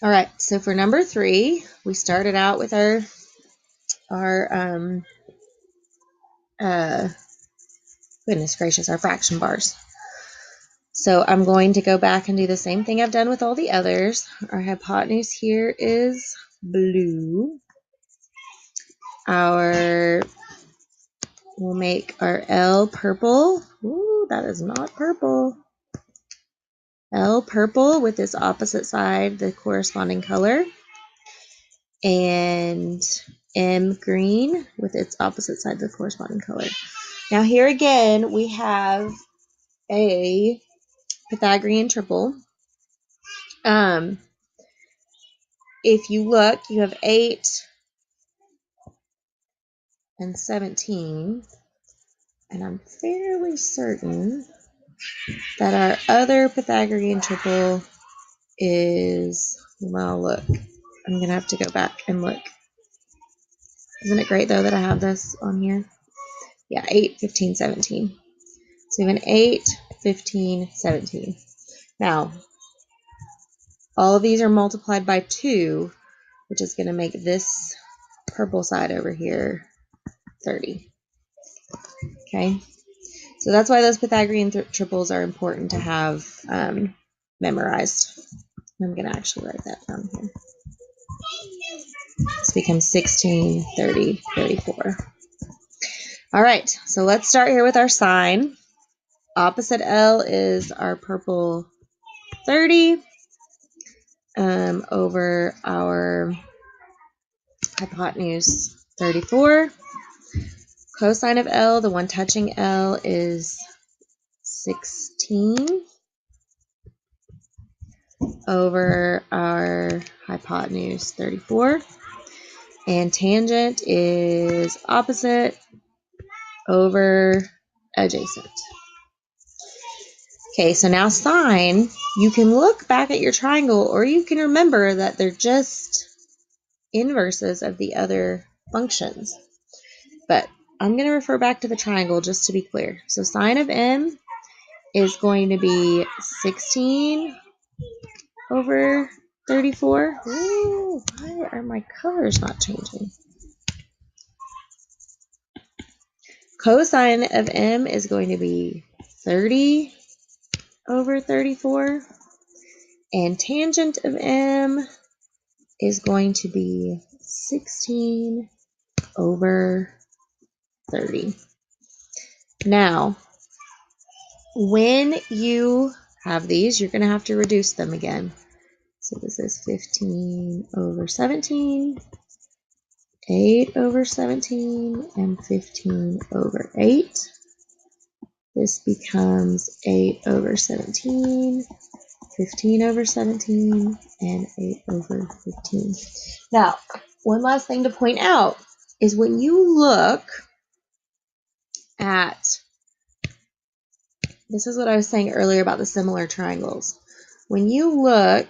All right, so for number 3, we started out with our goodness gracious, our fraction bars. So I'm going to go back and do the same thing I've done with all the others. Our hypotenuse here is blue. We'll make our L purple. Ooh, that is not purple. L purple with its opposite side, the corresponding color. And M green with its opposite side, the corresponding color. Now here again, we have a Pythagorean triple. If you look, you have 8 and 17, and I'm fairly certain that our other Pythagorean triple is, well, look, I'm going to have to go back and look. Isn't it great, though, that I have this on here? Yeah, 8, 15, 17. So we have an 8, 15, 17. Now, all of these are multiplied by 2, which is going to make this purple side over here 30. Okay, so that's why those Pythagorean triples are important to have memorized. I'm going to actually write that down here. This becomes 16, 30, 34. All right, so let's start here with our sign. Opposite L is our purple 30 over our hypotenuse 34. Cosine of L, the one touching L, is 16 over our hypotenuse 34. And tangent is opposite over adjacent. Okay, so now sine, you can look back at your triangle, or you can remember that they're just inverses of the other functions. But I'm going to refer back to the triangle just to be clear. So sine of m is going to be 16 over 34. Ooh, why are my colors not changing? Cosine of m is going to be 30 over 34. And tangent of m is going to be 16 over 30. Now, when you have these, you're going to have to reduce them again. So this is 15 over 17, 8 over 17, and 15 over 8. This becomes 8 over 17, 15 over 17, and 8 over 15. Now, one last thing to point out is when you look at, this is what I was saying earlier about the similar triangles. When you look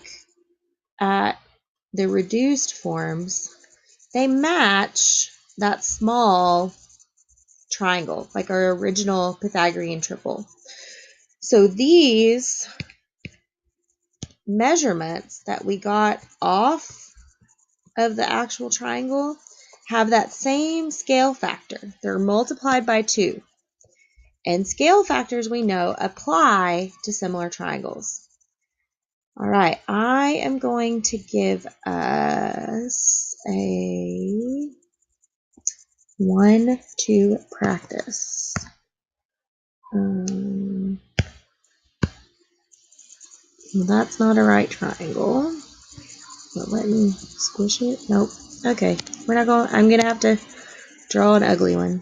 at the reduced forms, they match that small triangle, like our original Pythagorean triple. So these measurements that we got off of the actual triangle have that same scale factor. They're multiplied by 2. And scale factors, we know, apply to similar triangles. All right, I am going to give us a 1-2 practice. That's not a right triangle. But let me squish it. Nope. Okay, we're not going. I'm gonna have to draw an ugly one.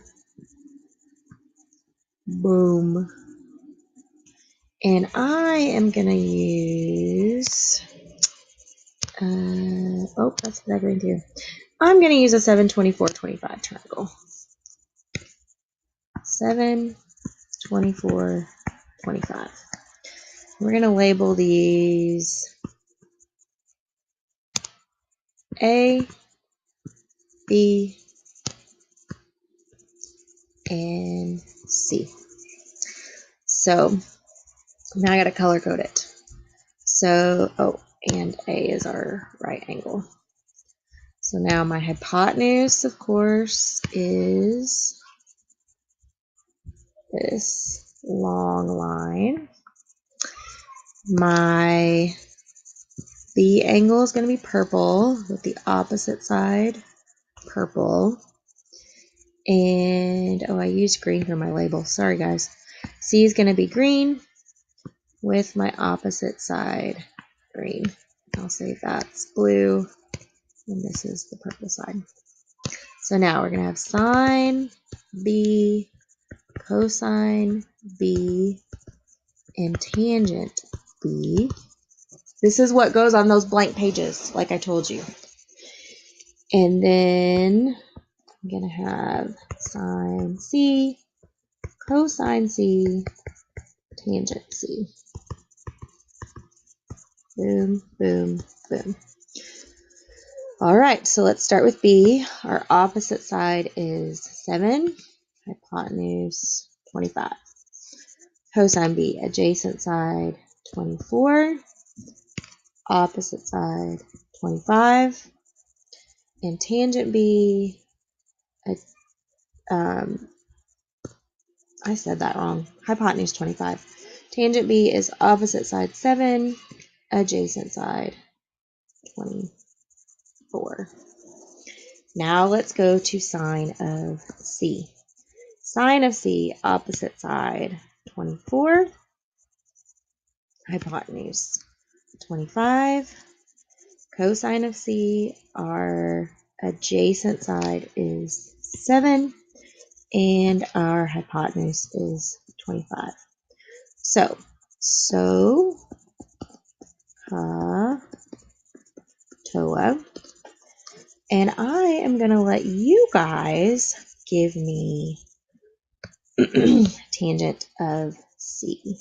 Boom. And I am gonna use. Oh, that's Pythagorean too. I'm gonna use a 7, 24, 25 triangle. 7, 24, 25. We're gonna label these A, B, and C. So now I gotta color code it. So, oh, and A is our right angle. So now my hypotenuse, of course, is this long line. My B angle is going to be purple with the opposite side purple. And, oh, I used green for my label. Sorry, guys. C is going to be green with my opposite side green. I'll say that's blue, and this is the purple side. So now we're going to have sine B, cosine B, and tangent B. This is what goes on those blank pages, like I told you. And then I'm going to have sine C, cosine C, tangent C. Boom, boom, boom. All right, so let's start with B. Our opposite side is 7, hypotenuse 25. Cosine B, adjacent side 24, opposite side 25, and tangent B, I said that wrong, hypotenuse 25. Tangent B is opposite side 7, adjacent side 24. Now let's go to sine of C. Sine of C, opposite side 24, hypotenuse 25. Cosine of C, our adjacent side is 7, and our hypotenuse is 25. So, TOA. And I am going to let you guys give me tangent of C.